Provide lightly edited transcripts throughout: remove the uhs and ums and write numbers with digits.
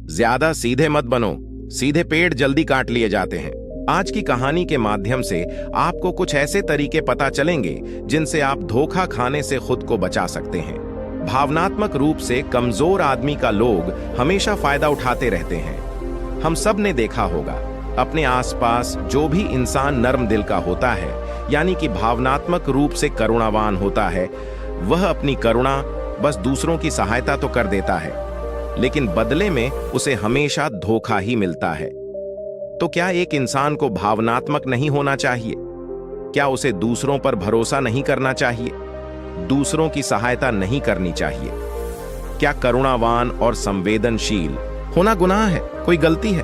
ज्यादा सीधे मत बनो, सीधे पेड़ जल्दी काट लिए जाते हैं। आज की कहानी के माध्यम से आपको कुछ ऐसे तरीके पता चलेंगे जिनसे आप धोखा खाने से खुद को बचा सकते हैं। भावनात्मक रूप से कमजोर आदमी का लोग हमेशा फायदा उठाते रहते हैं। हम सब ने देखा होगा, अपने आसपास जो भी इंसान नर्म दिल का होता है, यानी कि भावनात्मक रूप से करुणावान होता है, वह अपनी करुणा बस दूसरों की सहायता तो कर देता है, लेकिन बदले में उसे हमेशा धोखा ही मिलता है। तो क्या एक इंसान को भावनात्मक नहीं होना चाहिए? क्या उसे दूसरों पर भरोसा नहीं करना चाहिए? दूसरों की सहायता नहीं करनी चाहिए? क्या करुणावान और संवेदनशील होना गुनाह है, कोई गलती है?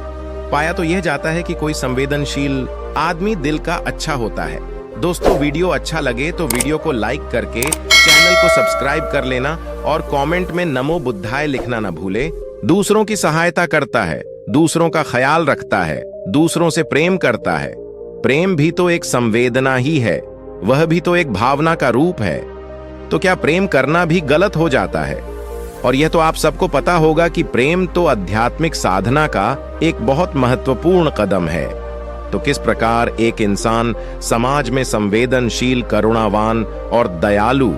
पाया तो यह जाता है कि कोई संवेदनशील आदमी दिल का अच्छा होता है। दोस्तों, वीडियो अच्छा लगे तो वीडियो को लाइक करके चैनल को सब्सक्राइब कर लेना और कमेंट में नमो बुद्धाय लिखना न भूले। दूसरों की सहायता करता है, दूसरों का ख्याल रखता है, दूसरों से प्रेम करता है। प्रेम भी तो एक संवेदना ही है, वह भी तो एक भावना का रूप है। तो क्या प्रेम करना भी गलत हो जाता है? और यह तो आप सबको पता होगा कि प्रेम तो आध्यात्मिक साधना का एक बहुत महत्वपूर्ण कदम है। तो किस प्रकार एक इंसान समाज में संवेदनशील, करुणावान और दयालु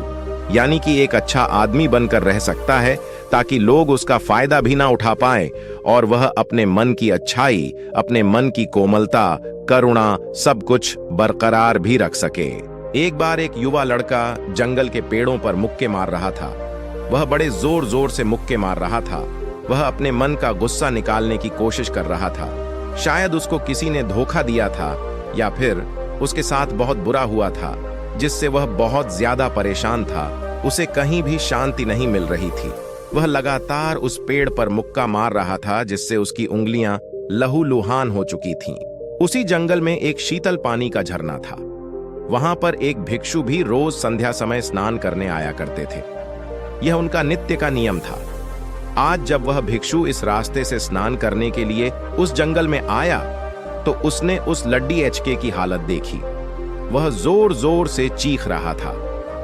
यानी कि एक अच्छा आदमी बनकर रह सकता है, ताकि लोग उसका फायदा भी ना उठा पाए और वह अपने मन की अच्छाई, अपने मन की कोमलता, करुणा सब कुछ बरकरार भी रख सके। एक बार एक युवा लड़का जंगल के पेड़ों पर मुक्के मार रहा था। वह बड़े जोर जोर से मुक्के मार रहा था। वह अपने मन का गुस्सा निकालने की कोशिश कर रहा था। शायद उसको किसी ने धोखा दिया था या फिर उसके साथ बहुत बुरा हुआ था, जिससे वह बहुत ज्यादा परेशान था। उसे कहीं भी शांति नहीं मिल रही थी। वह लगातार उस पेड़ पर मुक्का मार रहा था, जिससे उसकी उंगलियां लहूलुहान हो चुकी थीं। उसी जंगल में एक शीतल पानी का झरना था। वहां पर एक भिक्षु भी रोज संध्या समय स्नान करने आया करते थे। यह उनका नित्य का नियम था। आज जब वह भिक्षु इस रास्ते से स्नान करने के लिए उस जंगल में आया, तो उसने उस लड्डी एचके की हालत देखी। वह जोर जोर से चीख रहा था,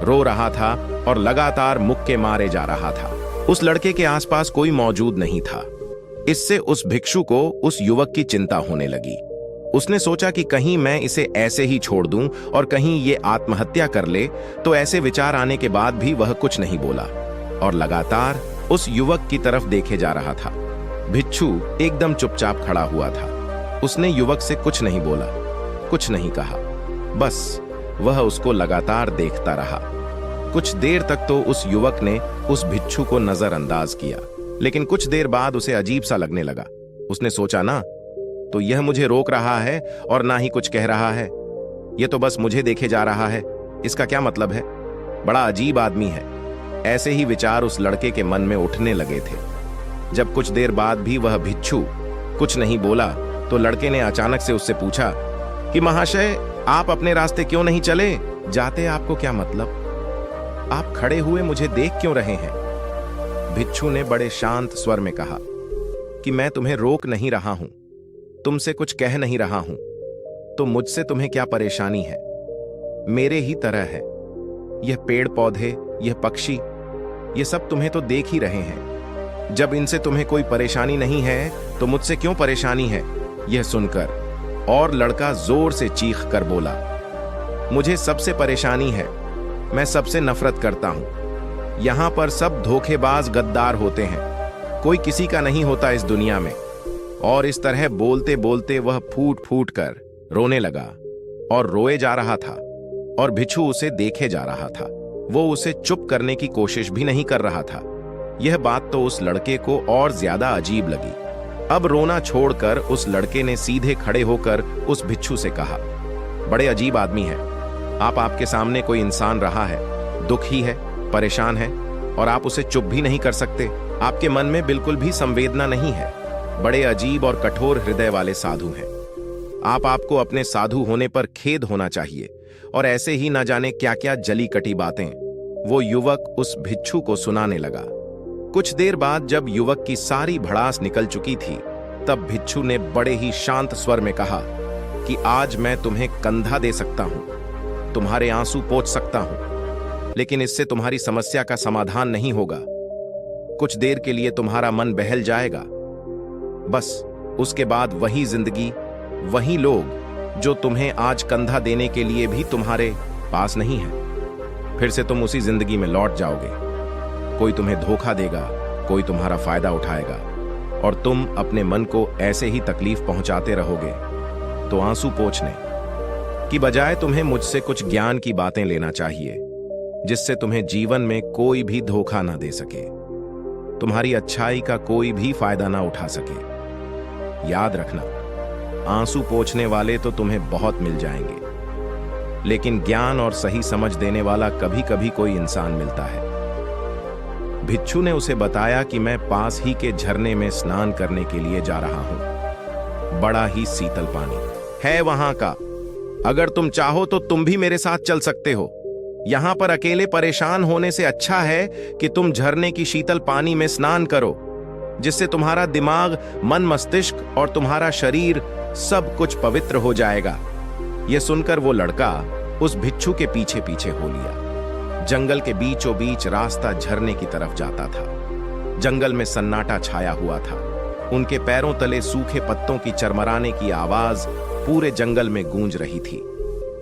रो रहा था और लगातार मुक्के मारे जा रहा था। उस लड़के के आसपास कोई मौजूद नहीं था। इससे उस भिक्षु को उस युवक की चिंता होने लगी। उसने सोचा कि कहीं मैं इसे ऐसे ही छोड़ दूं और कहीं ये आत्महत्या कर ले। तो ऐसे विचार आने के बाद भी वह कुछ नहीं बोला और लगातार उस युवक की तरफ देखे जा रहा था। भिक्षु एकदम चुपचाप खड़ा हुआ था। उसने युवक से कुछ नहीं बोला, कुछ नहीं कहा, बस वह उसको लगातार देखता रहा। कुछ देर तक तो उस युवक ने उस भिक्षु को नजरअंदाज किया, लेकिन कुछ देर बाद उसे अजीब सा लगने लगा। उसने सोचा, ना तो यह मुझे रोक रहा है और ना ही कुछ कह रहा है, यह तो बस मुझे देखे जा रहा है। इसका क्या मतलब है? बड़ा अजीब आदमी है। ऐसे ही विचार उस लड़के के मन में उठने लगे थे। जब कुछ देर बाद भी वह भिक्षु कुछ नहीं बोला, तो लड़के ने अचानक से उससे पूछा कि महाशय, आप अपने रास्ते क्यों नहीं चले? जाते आपको क्या मतलब? आप खड़े हुए मुझे देख क्यों रहे हैं? भिक्षु ने बड़े शांत स्वर में कहा कि मैं तुम्हें रोक नहीं रहा हूं, तुमसे कुछ कह नहीं रहा हूं, तो मुझसे तुम्हें क्या परेशानी है? मेरे ही तरह है। यह पेड़ पौधे, यह पक्षी, ये सब तुम्हें तो देख ही रहे हैं। जब इनसे तुम्हें कोई परेशानी नहीं है, तो मुझसे क्यों परेशानी है? यह सुनकर और लड़का जोर से चीख कर बोला, मुझे सबसे परेशानी है, मैं सबसे नफरत करता हूं। यहां पर सब धोखेबाज गद्दार होते हैं, कोई किसी का नहीं होता इस दुनिया में। और इस तरह बोलते बोलते वह फूट फूट कर रोने लगा और रोए जा रहा था और भिक्षु उसे देखे जा रहा था। वो उसे चुप करने की कोशिश भी नहीं कर रहा था। यह बात तो उस लड़के को और ज्यादा अजीब लगी। अब रोना छोड़कर उस लड़के ने सीधे खड़े होकर उस भिक्षु से कहा, बड़े अजीब आदमी है आप। आपके सामने कोई इंसान रहा है, दुखी है, परेशान है, और आप उसे चुप भी नहीं कर सकते। आपके मन में बिल्कुल भी संवेदना नहीं है। बड़े अजीब और कठोर हृदय वाले साधु हैं आप। आपको अपने साधु होने पर खेद होना चाहिए। और ऐसे ही ना जाने क्या क्या जली कटी बातें वो युवक उस भिक्षु को सुनाने लगा। कुछ देर बाद जब युवक की सारी भड़ास निकल चुकी थी, तब भिक्षु ने बड़े ही शांत स्वर में कहा कि आज मैं तुम्हें कंधा दे सकता हूं, तुम्हारे आंसू पोंछ सकता हूं, लेकिन इससे तुम्हारी समस्या का समाधान नहीं होगा। कुछ देर के लिए तुम्हारा मन बहल जाएगा, बस उसके बाद वही जिंदगी, वही लोग जो तुम्हें आज कंधा देने के लिए भी तुम्हारे पास नहीं है। फिर से तुम उसी जिंदगी में लौट जाओगे। कोई तुम्हें धोखा देगा, कोई तुम्हारा फायदा उठाएगा और तुम अपने मन को ऐसे ही तकलीफ पहुंचाते रहोगे। तो आंसू पोंछने की बजाय तुम्हें मुझसे कुछ ज्ञान की बातें लेना चाहिए, जिससे तुम्हें जीवन में कोई भी धोखा ना दे सके, तुम्हारी अच्छाई का कोई भी फायदा ना उठा सके। याद रखना, आंसू पोंछने वाले तो तुम्हें बहुत मिल जाएंगे, लेकिन ज्ञान और सही समझ देने वाला कभी कभी कोई इंसान मिलता है। भिक्षु ने उसे बताया कि मैं पास ही के झरने में स्नान करने के लिए जा रहा हूं। बड़ा ही शीतल पानी है वहां का। अगर तुम चाहो तो तुम भी मेरे साथ चल सकते हो। यहां पर अकेले परेशान होने से अच्छा है कि तुम झरने की शीतल पानी में स्नान करो, जिससे तुम्हारा दिमाग, मन, मस्तिष्क और तुम्हारा शरीर सब कुछ पवित्र हो जाएगा। यह सुनकर वो लड़का उस भिक्षु के पीछे पीछे हो लिया। जंगल के बीचों बीच रास्ता झरने की तरफ जाता था। जंगल में सन्नाटा छाया हुआ था। उनके पैरों तले सूखे पत्तों की चरमराने की आवाज पूरे जंगल में गूंज रही थी।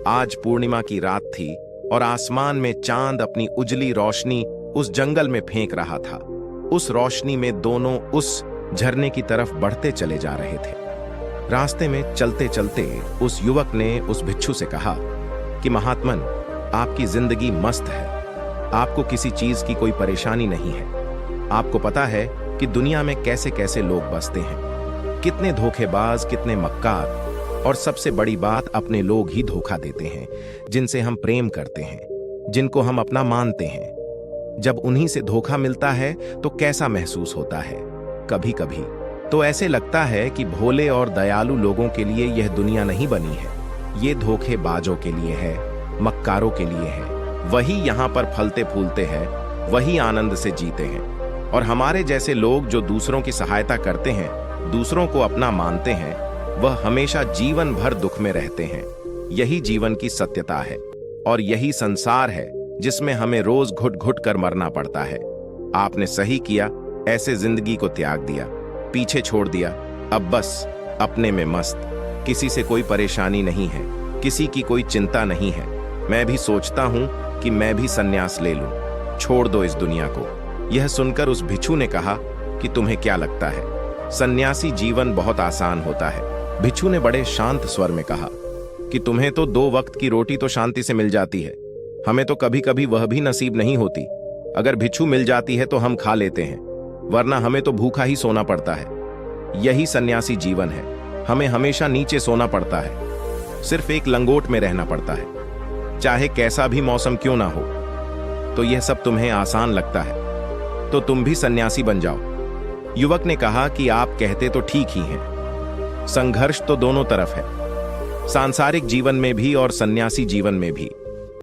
आज पूर्णिमा की रात थी और आसमान में चांद अपनी उजली रोशनी उस जंगल में फेंक रहा था। उस रोशनी में दोनों उस झरने की तरफ बढ़ते चले जा रहे थे। रास्ते में चलते चलते उस युवक ने उस भिक्षु से कहा कि महात्मन, आपकी जिंदगी मस्त है। आपको किसी चीज की कोई परेशानी नहीं है। आपको पता है कि दुनिया में कैसे कैसे लोग बसते हैं, कितने धोखेबाज, कितने मक्कार, और सबसे बड़ी बात, अपने लोग ही धोखा देते हैं, जिनसे हम प्रेम करते हैं, जिनको हम अपना मानते हैं। जब उन्हीं से धोखा मिलता है तो कैसा महसूस होता है। कभी कभी तो ऐसे लगता है कि भोले और दयालु लोगों के लिए यह दुनिया नहीं बनी है। ये धोखेबाजों के लिए है, मक्कारों के लिए है। वही यहाँ पर फलते फूलते हैं, वही आनंद से जीते हैं। और हमारे जैसे लोग जो दूसरों की सहायता करते हैं, दूसरों को अपना मानते हैं, वह हमेशा जीवन भर दुख में रहते हैं। यही जीवन की सत्यता है और यही संसार है जिसमें हमें रोज घुट घुट कर मरना पड़ता है। आपने सही किया, ऐसे जिंदगी को त्याग दिया, पीछे छोड़ दिया। अब बस अपने में मस्त, किसी से कोई परेशानी नहीं है, किसी की कोई चिंता नहीं है। मैं भी सोचता हूं कि मैं भी संन्यास ले लूं, छोड़ दो इस दुनिया को। यह सुनकर उस भिक्षु ने कहा कि तुम्हें क्या लगता है, सन्यासी जीवन बहुत आसान होता है। भिक्षु ने बड़े शांत स्वर में कहा कि तुम्हें तो 2 वक्त की रोटी तो शांति से मिल जाती है, हमें तो कभी कभी वह भी नसीब नहीं होती। अगर भिक्षु मिल जाती है तो हम खा लेते हैं, वरना हमें तो भूखा ही सोना पड़ता है। यही सन्यासी जीवन है। हमें हमेशा नीचे सोना पड़ता है, सिर्फ एक लंगोट में रहना पड़ता है, चाहे कैसा भी मौसम क्यों ना हो। तो यह सब तुम्हें आसान लगता है, तो तुम भी सन्यासी बन जाओ। युवक ने कहा कि आप कहते तो ठीक ही हैं। संघर्ष तो दोनों तरफ है, सांसारिक जीवन में भी और सन्यासी जीवन में भी।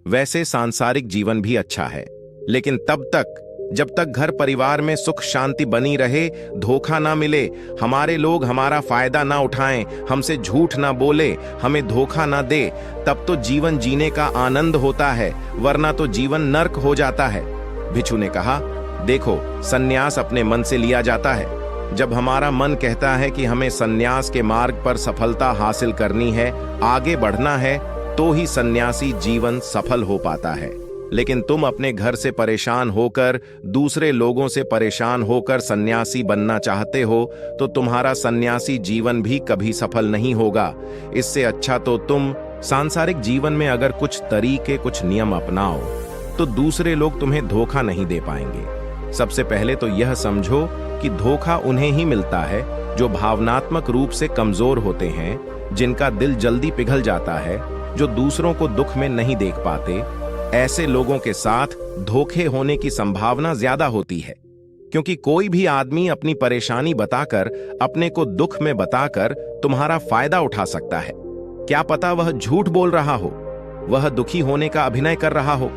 वैसे सांसारिक जीवन भी अच्छा है, लेकिन तब तक जब तक घर परिवार में सुख शांति बनी रहे, धोखा ना मिले, हमारे लोग हमारा फायदा ना उठाएं, हमसे झूठ ना बोले, हमें धोखा ना दे, तब तो जीवन जीने का आनंद होता है, वरना तो जीवन नर्क हो जाता है। भिक्षु ने कहा, देखो, सन्यास अपने मन से लिया जाता है। जब हमारा मन कहता है कि हमें सन्यास के मार्ग पर सफलता हासिल करनी है, आगे बढ़ना है, तो ही सन्यासी जीवन सफल हो पाता है। लेकिन तुम अपने घर से परेशान होकर, दूसरे लोगों से परेशान होकर सन्यासी बनना चाहते हो, तो तुम्हारा सन्यासी जीवन भी कभी सफल नहीं होगा। इससे अच्छा तो तुम सांसारिक जीवन में अगर कुछ तरीके, कुछ नियम अपनाओ, तो दूसरे लोग तुम्हें धोखा नहीं दे पाएंगे। सबसे पहले तो यह समझो कि धोखा उन्हें ही मिलता है जो भावनात्मक रूप से कमजोर होते हैं, जिनका दिल जल्दी पिघल जाता है, जो दूसरों को दुख में नहीं देख पाते। ऐसे लोगों के साथ धोखे होने की संभावना ज्यादा होती है, क्योंकि कोई भी आदमी अपनी परेशानी बताकर, अपने को दुख में बताकर तुम्हारा फायदा उठा सकता है। क्या पता वह झूठ बोल रहा हो, वह दुखी होने का अभिनय कर रहा हो,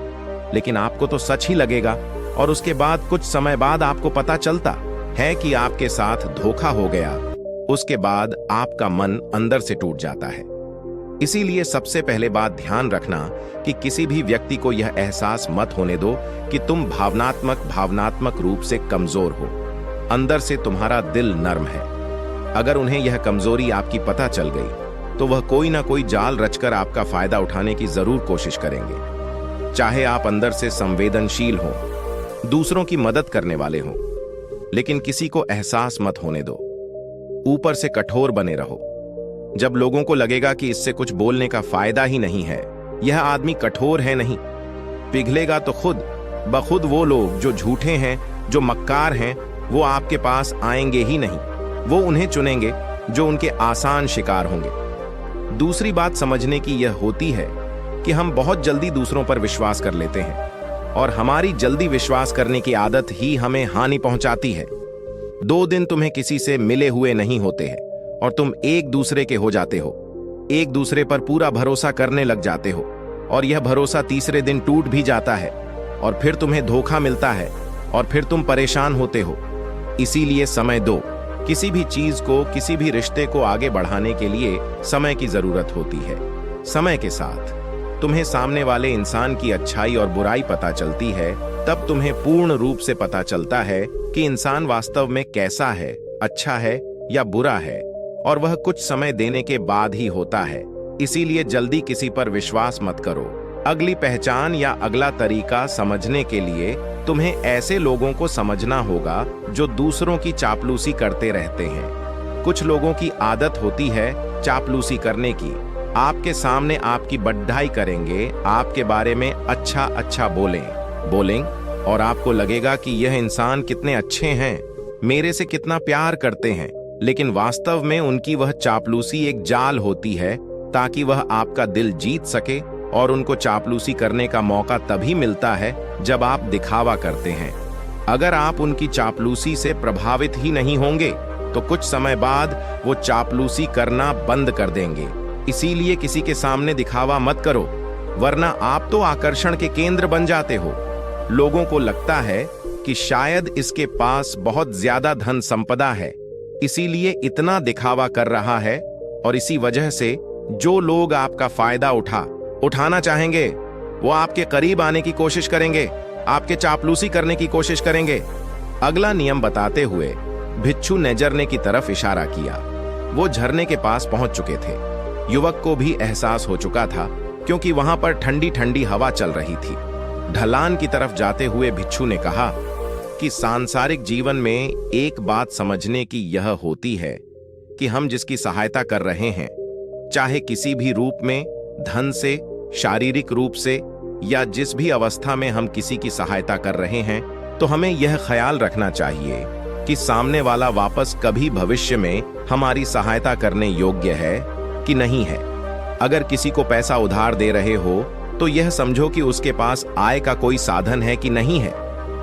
लेकिन आपको तो सच ही लगेगा और उसके बाद कुछ समय बाद आपको पता चलता है कि आपके साथ धोखा हो गया। उसके बाद आपका मन अंदर से टूट जाता है। इसीलिए सबसे पहले बात ध्यान रखना कि किसी भी व्यक्ति को यह एहसास मत होने दो कि तुम भावनात्मक रूप से कमजोर हो। अंदर से तुम्हारा दिल नर्म है। अगर उन्हें यह कमजोरी आपकी पता चल गई तो वह कोई ना कोई जाल रचकर आपका फायदा उठाने की जरूर कोशिश करेंगे। चाहे आप अंदर से संवेदनशील हो, दूसरों की मदद करने वाले हो, लेकिन किसी को एहसास मत होने दो। ऊपर से कठोर बने रहो। जब लोगों को लगेगा कि इससे कुछ बोलने का फायदा ही नहीं है, यह आदमी कठोर है नहीं, पिघलेगा तो खुद ब खुद वो लोग जो झूठे हैं, जो मक्कार हैं, वो आपके पास आएंगे ही नहीं। वो उन्हें चुनेंगे जो उनके आसान शिकार होंगे। दूसरी बात समझने की यह होती है कि हम बहुत जल्दी दूसरों पर विश्वास कर लेते हैं और हमारी जल्दी विश्वास करने की आदत ही हमें हानि पहुंचाती है। 2 दिन तुम्हें किसी से मिले हुए नहीं होते हैं और तुम एक दूसरे के हो जाते हो, एक दूसरे पर पूरा भरोसा करने लग जाते हो और यह भरोसा तीसरे दिन टूट भी जाता है और फिर तुम्हें धोखा मिलता है और फिर तुम परेशान होते हो। इसीलिए समय दो। किसी भी चीज को, किसी भी रिश्ते को आगे बढ़ाने के लिए समय की जरूरत होती है। समय के साथ तुम्हें सामने वाले इंसान की अच्छाई और बुराई पता चलती है, तब तुम्हें पूर्ण रूप से पता चलता है कि इंसान वास्तव में कैसा है, अच्छा है या बुरा है, और वह कुछ समय देने के बाद ही होता है। इसीलिए जल्दी किसी पर विश्वास मत करो। अगली पहचान या अगला तरीका समझने के लिए तुम्हें ऐसे लोगों को समझना होगा जो दूसरों की चापलूसी करते रहते हैं। कुछ लोगों की आदत होती है चापलूसी करने की। आपके सामने आपकी बड़ाई करेंगे, आपके बारे में अच्छा अच्छा बोलें और आपको लगेगा कि यह इंसान कितने अच्छे हैं, मेरे से कितना प्यार करते हैं, लेकिन वास्तव में उनकी वह चापलूसी एक जाल होती है ताकि वह आपका दिल जीत सके। और उनको चापलूसी करने का मौका तभी मिलता है जब आप दिखावा करते हैं। अगर आप उनकी चापलूसी से प्रभावित ही नहीं होंगे तो कुछ समय बाद वो चापलूसी करना बंद कर देंगे। इसीलिए किसी के सामने दिखावा मत करो, वरना आप तो आकर्षण के केंद्र बन जाते हो। लोगों को लगता है कि शायद इसके पास बहुत ज्यादा धन संपदा है, इसीलिए इतना दिखावा कर रहा है, और इसी वजह से जो लोग आपका फायदा उठाना चाहेंगे वो आपके करीब आने की कोशिश करेंगे, आपके चापलूसी करने की कोशिश करेंगे। अगला नियम बताते हुए भिक्षु ने झरने की तरफ इशारा किया। वो झरने के पास पहुंच चुके थे। युवक को भी एहसास हो चुका था क्योंकि वहां पर ठंडी ठंडी हवा चल रही थी। ढलान की तरफ जाते हुए भिक्षु ने कहा कि सांसारिक जीवन में एक बात समझने की यह होती है कि हम जिसकी सहायता कर रहे हैं, चाहे किसी भी रूप में, धन से, शारीरिक रूप से, या जिस भी अवस्था में हम किसी की सहायता कर रहे हैं, तो हमें यह ख्याल रखना चाहिए कि सामने वाला वापस कभी भविष्य में हमारी सहायता करने योग्य है कि नहीं है। अगर किसी को पैसा उधार दे रहे हो तो यह समझो कि उसके पास आय का कोई साधन है कि नहीं है।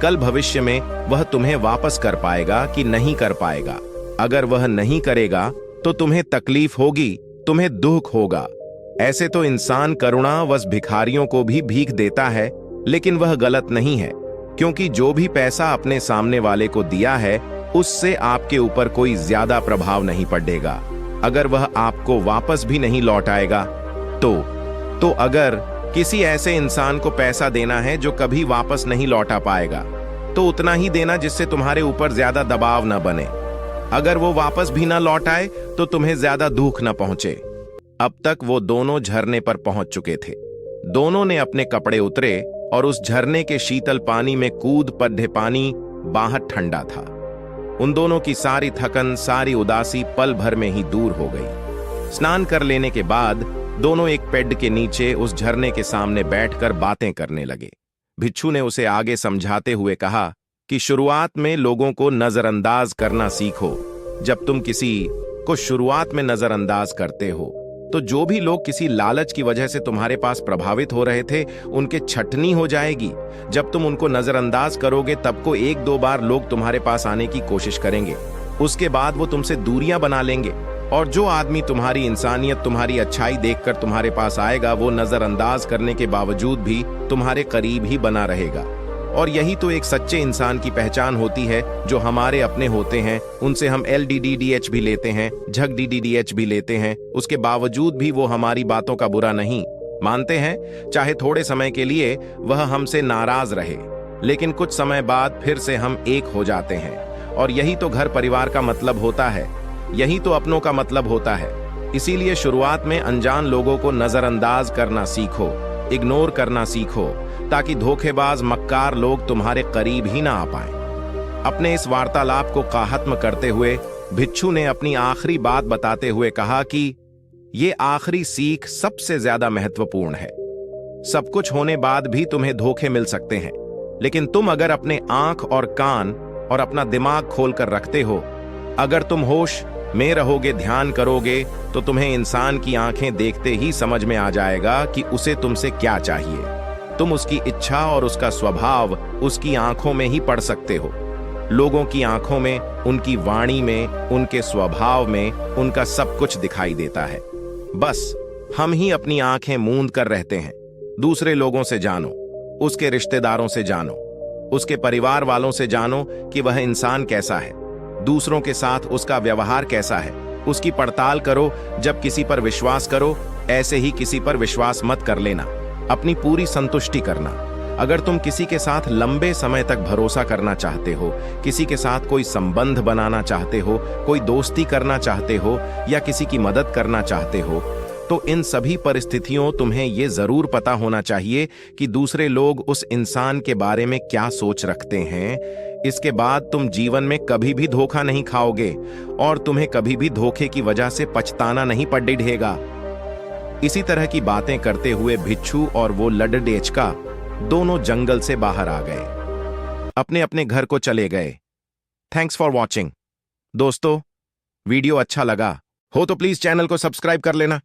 कल भविष्य में वह तुम्हें वापस कर पाएगा कि नहीं कर पाएगा। अगर वह नहीं करेगा तो तुम्हें तकलीफ होगी, तुम्हें दुख होगा। ऐसे तो इंसान करुणावश भिखारियों को भी भीख देता है, लेकिन वह गलत नहीं है, क्योंकि जो भी पैसा अपने सामने वाले को दिया है उससे आपके ऊपर कोई ज्यादा प्रभाव नहीं पड़ेगा। अगर वह आपको वापस भी नहीं लौटाएगा तो अगर किसी ऐसे इंसान को पैसा देना है जो कभी वापस नहीं लौटा पाएगा, तो उतना ही देना जिससे तुम्हारे ऊपर ज्यादा दबाव न बने। अगर वो वापस भी न लौटाए तो तुम्हें ज्यादा दुख न पहुंचे। अब तक वो दोनों झरने पर पहुंच चुके थे। दोनों ने अपने कपड़े उतरे और उस झरने के शीतल पानी में कूद पड़े। पानी बाहर ठंडा था। उन दोनों की सारी थकन, सारी उदासी पल भर में ही दूर हो गई। स्नान कर लेने के बाद दोनों एक पेड़ के नीचे उस झरने के सामने बैठकर बातें करने लगे। भिक्षु ने उसे आगे समझाते हुए कहा कि शुरुआत में लोगों को नजरअंदाज करना सीखो। जब तुम किसी को शुरुआत में नजरअंदाज करते हो तो जो भी लोग किसी लालच की वजह से तुम्हारे पास प्रभावित हो रहे थे, उनके छटनी हो जाएगी। जब तुम उनको नजरअंदाज करोगे तब को 1-2 बार लोग तुम्हारे पास आने की कोशिश करेंगे। उसके बाद वो तुमसे दूरियां बना लेंगे, और जो आदमी तुम्हारी इंसानियत, तुम्हारी अच्छाई देखकर तुम्हारे पास आएगा, वो नजरअंदाज करने के बावजूद भी तुम्हारे करीब ही बना रहेगा। और यही तो एक सच्चे इंसान की पहचान होती है। जो हमारे अपने होते हैं उनसे हम LDDDH भी लेते हैं, झगDDDH भी लेते हैं, उसके बावजूद भी वो हमारी बातों का बुरा नहीं मानते हैं। चाहे थोड़े समय के लिए वह हमसे नाराज रहे, लेकिन कुछ समय बाद फिर से हम एक हो जाते हैं। और यही तो घर परिवार का मतलब होता है। यही तो अपनों का मतलब होता है। इसीलिए शुरुआत में अनजान लोगों को नजरअंदाज करना सीखो, इग्नोर करना सीखो, ताकि धोखेबाज मक्कार लोग तुम्हारे करीब ही ना आ पाएं। अपने इस वार्तालाप को खत्म करते हुए भिक्षु ने अपनी आखिरी बात बताते हुए कहा कि ये आखिरी सीख सबसे ज्यादा महत्वपूर्ण है। सब कुछ होने बाद भी तुम्हें धोखे मिल सकते हैं, लेकिन तुम अगर अपने आंख और कान और अपना दिमाग खोलकर रखते हो, अगर तुम होश में रहोगे, ध्यान करोगे, तो तुम्हें इंसान की आंखें देखते ही समझ में आ जाएगा कि उसे तुमसे क्या चाहिए। तुम उसकी इच्छा और उसका स्वभाव उसकी आंखों में ही पढ़ सकते हो। लोगों की आंखों में, उनकी वाणी में, उनके स्वभाव में उनका सब कुछ दिखाई देता है। बस हम ही अपनी आंखें मूंद कर रहते हैं। दूसरे लोगों से जानो, उसके रिश्तेदारों से जानो, उसके परिवार वालों से जानो कि वह इंसान कैसा है, दूसरों के साथ उसका व्यवहार कैसा है। उसकी पड़ताल करो। जब किसी पर विश्वास करो, ऐसे ही किसी पर विश्वास मत कर लेना। अपनी पूरी संतुष्टि करना। अगर तुम किसी के साथ लंबे समय तक भरोसा करना चाहते हो, किसी के साथ कोई संबंध बनाना चाहते हो, कोई दोस्ती करना चाहते हो या किसी की मदद करना चाहते हो, तो इन सभी परिस्थितियों तुम्हें ये जरूर पता होना चाहिए कि दूसरे लोग उस इंसान के बारे में क्या सोच रखते हैं। इसके बाद तुम जीवन में कभी भी धोखा नहीं खाओगे और तुम्हें कभी भी धोखे की वजह से पछताना नहीं पड़ेगा। इसी तरह की बातें करते हुए भिक्षु और वो लडडेचका दोनों जंगल से बाहर आ गए, अपने अपने घर को चले गए। Thanks for watching. दोस्तों, वीडियो अच्छा लगा हो तो प्लीज चैनल को सब्सक्राइब कर लेना।